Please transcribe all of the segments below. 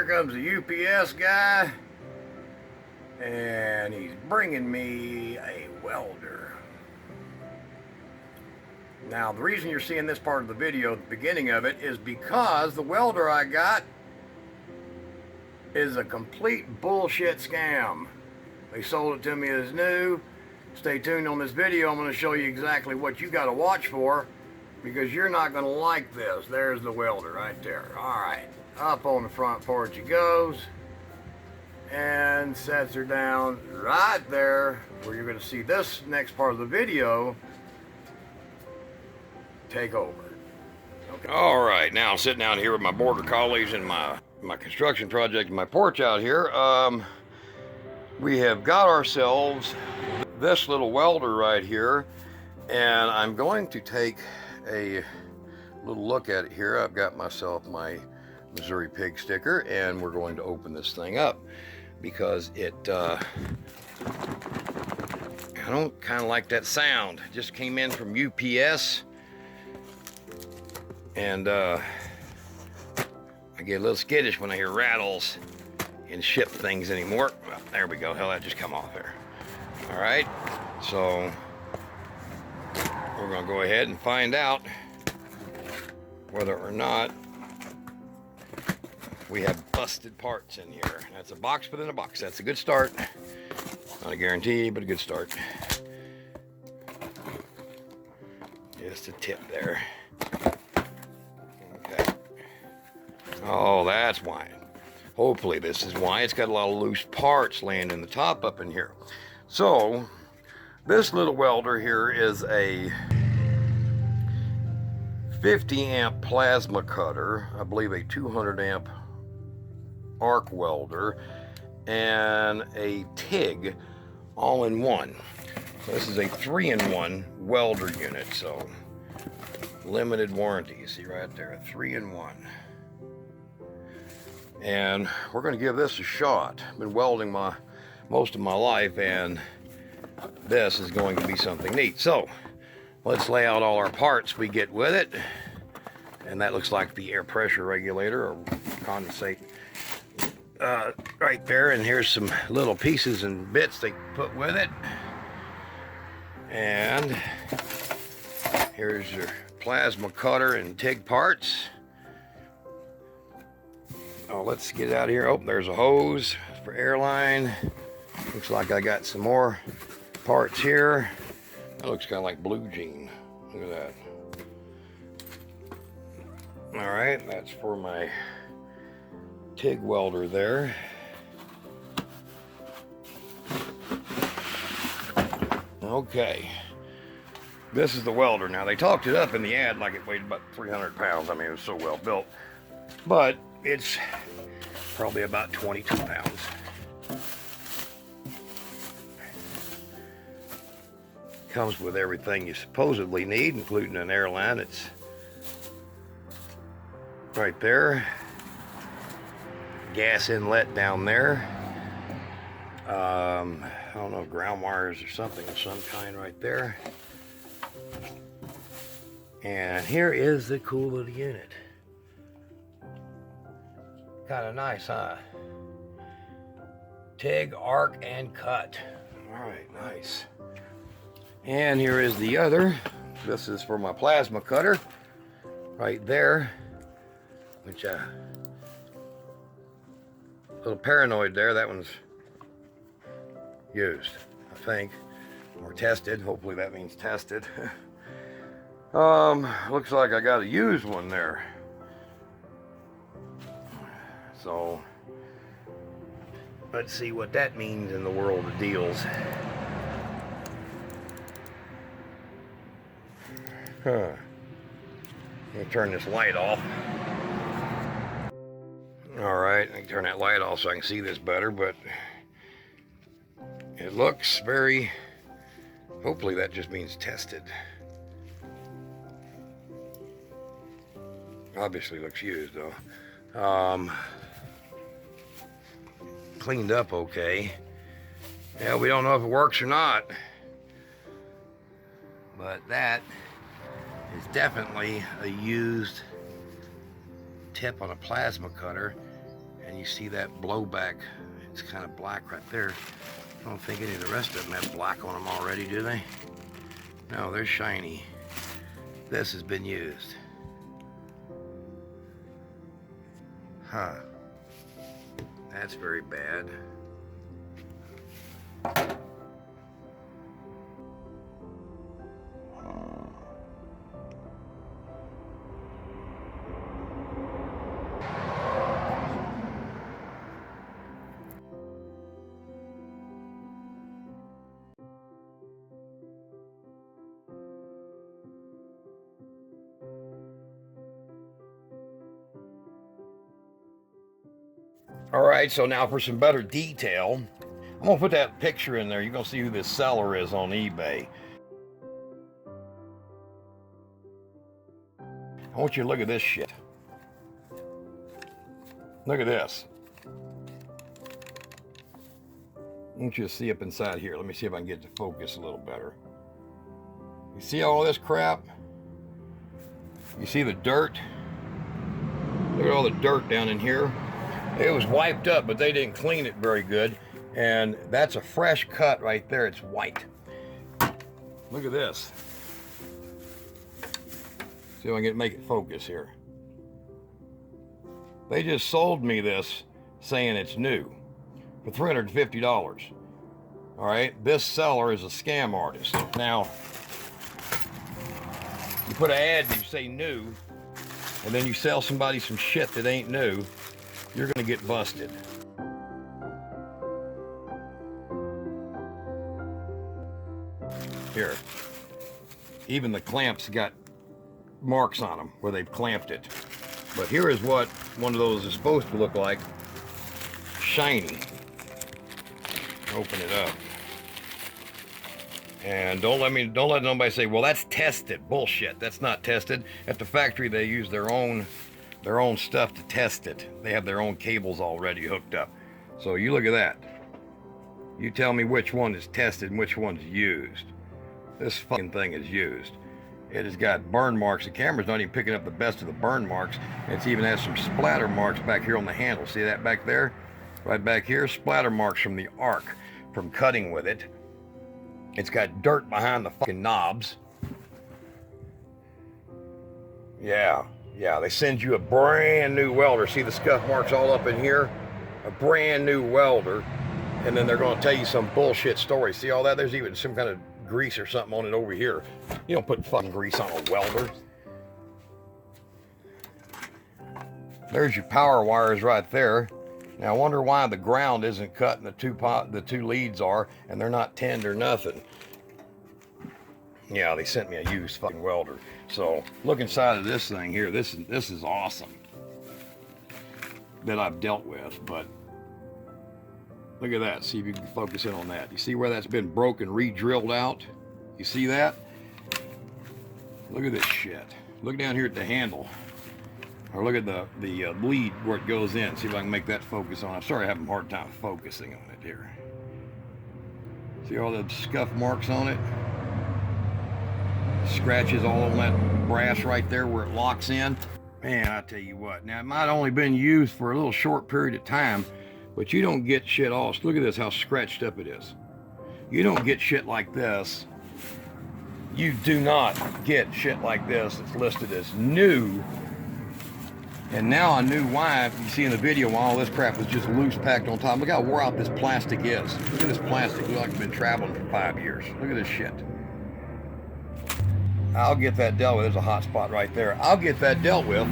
comes the UPS guy, and he's bringing me a welder. Now, the reason you're seeing this part of the video, the beginning of it, is because the welder I got is a complete bullshit scam. They sold it to me as new. Stay tuned on this video. I'm going to show you exactly what you got to watch for, because you're not going to like this. There's the welder right there. All right, up on the front porch he goes and sets her down right there where you're going to see this next part of the video take over. Okay. All right, now I'm sitting down here with my border collies and my construction project and my porch out here. We have got ourselves this little welder right here, and I'm going to take a little look at it here. I've got myself my Missouri pig sticker, and we're going to open this thing up because it I don't kind of like that sound. It just came in from UPS, and I get a little skittish when I hear rattles and ship things anymore. Well, there we go. Hell, that just come off there. All right, so we're gonna go ahead and find out whether or not we have busted parts in here. That's a box within a box. That's a good start. Not a guarantee, but a good start. Just a tip there. Okay. Oh, that's why. Hopefully this is why. It's got a lot of loose parts laying in the top up in here. So this little welder here is a 50 amp plasma cutter, I believe a 200 amp arc welder, and a TIG all in one. So this is a 3-in-1 welder unit, so limited warranty. You see right there, 3-in-1. And we're going to give this a shot. I've been welding most of my life, and this is going to be something neat. So let's lay out all our parts we get with it. And that looks like the air pressure regulator or condensate right there. And here's some little pieces and bits they put with it. And here's your plasma cutter and TIG parts. Oh, let's get out of here. Oh, there's a hose for airline. Looks like I got some more parts here. That looks kind of like blue jean. Look at that. All right, that's for my TIG welder there. Okay, this is the welder. Now, they talked it up in the ad like it weighed about 300 pounds. I mean, it was so well built, but it's probably about 22 pounds. Comes with everything you supposedly need, including an airline. It's right there. Gas inlet down there. I don't know, ground wires or something of some kind right there. And here is the cool little unit. Kind of nice, huh? TIG, arc, and cut. All right, nice. And here is the other. This is for my plasma cutter right there, which a little paranoid there. That one's used, I think, or tested. Hopefully that means tested. Looks like I got a used one there. So let's see what that means in the world of deals. I'm gonna turn this light off. All right, I can turn that light off so I can see this better, but it looks very, hopefully that just means tested. Obviously looks used though. Cleaned up okay. Yeah, we don't know if it works or not, but that is definitely a used tip on a plasma cutter, and you see that blowback, it's kind of black right there. I don't think any of the rest of them have black on them already, do they? No, they're shiny. This has been used. Huh. That's very bad. All right, so now for some better detail, I'm gonna put that picture in there. You're gonna see who this seller is on eBay. I want you to look at this shit. Look at this. I want you to see up inside here. Let me see if I can get to focus a little better. You see all this crap? You see the dirt? Look at all the dirt down in here. It was wiped up, but they didn't clean it very good. And that's a fresh cut right there. It's white. Look at this. See if I can make it focus here. They just sold me this saying it's new for $350. All right, this seller is a scam artist. Now, you put an ad and you say new, and then you sell somebody some shit that ain't new, you're gonna get busted. Here, even the clamps got marks on them where they've clamped it. But here is what one of those is supposed to look like. Shiny. Open it up. And don't let nobody say, well, that's tested. Bullshit. That's not tested. At the factory, they use their own stuff to test it. They have their own cables already hooked up. So you look at that. You tell me which one is tested and which one's used. This fucking thing is used. It has got burn marks. The camera's not even picking up the best of the burn marks. It's even has some splatter marks back here on the handle. See that back there? Right back here, splatter marks from the arc, from cutting with it. It's got dirt behind the fucking knobs. Yeah, they send you a brand new welder. See the scuff marks all up in here? A brand new welder. And then they're gonna tell you some bullshit story. See all that? There's even some kind of grease or something on it over here. You don't put fucking grease on a welder. There's your power wires right there. Now I wonder why the ground isn't cut and the two leads are, and they're not tinned or nothing. Yeah, they sent me a used fucking welder. So look inside of this thing here. This is awesome that I've dealt with, but look at that. See if you can focus in on that. You see where that's been broken, re-drilled out? You see that? Look at this shit. Look down here at the handle. Or look at the lead where it goes in. See if I can make that focus on. I'm sorry, I'm having a hard time focusing on it here. See all the scuff marks on it? Scratches all on that brass right there where it locks in. Man, I tell you what. Now, it might have only been used for a little short period of time, but you don't get shit all. Look at this, how scratched up it is. You don't get shit like this. You do not get shit like this. It's listed as new. And now I knew why. You see in the video, all this crap was just loose packed on top. Look how wore out this plastic is. Look at this plastic. Looks like it's been traveling for 5 years. Look at this shit. I'll get that dealt with. There's a hot spot right there. I'll get that dealt with.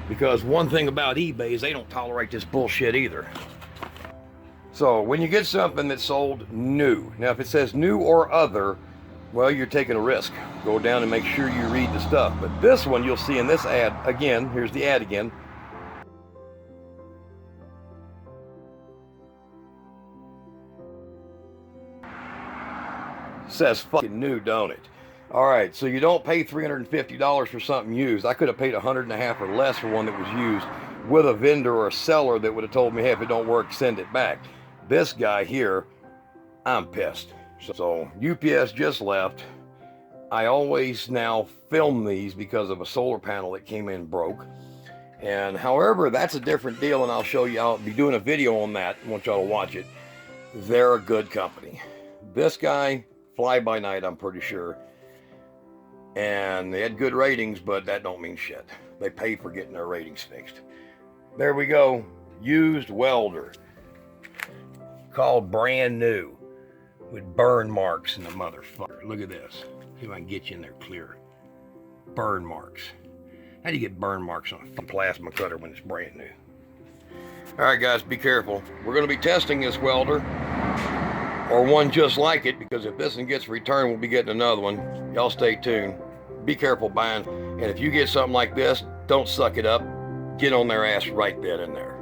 Because one thing about eBay is they don't tolerate this bullshit either. So when you get something that's sold new, now if it says new or other, well, you're taking a risk. Go down and make sure you read the stuff. But this one you'll see in this ad, again, here's the ad again. Says fucking new, don't it? All right, so you don't pay $350 for something used. I could have paid $150 or less for one that was used with a vendor or a seller that would have told me, hey, if it don't work, send it back. This guy here, I'm pissed. So UPS just left. I always now film these because of a solar panel that came in broke. And however, that's a different deal, and I'll show you. I'll be doing a video on that. I want y'all to watch it. They're a good company. This guy, fly by night, I'm pretty sure. And they had good ratings, but that don't mean shit. They pay for getting their ratings fixed. There we go. Used welder. Called brand new. With burn marks in the motherfucker. Look at this. See if I can get you in there clear. Burn marks. How do you get burn marks on a plasma cutter when it's brand new? Alright guys, be careful. We're going to be testing this welder. Or one just like it, because if this one gets returned, we'll be getting another one. Y'all stay tuned. Be careful buying. And if you get something like this, don't suck it up. Get on their ass right then and there.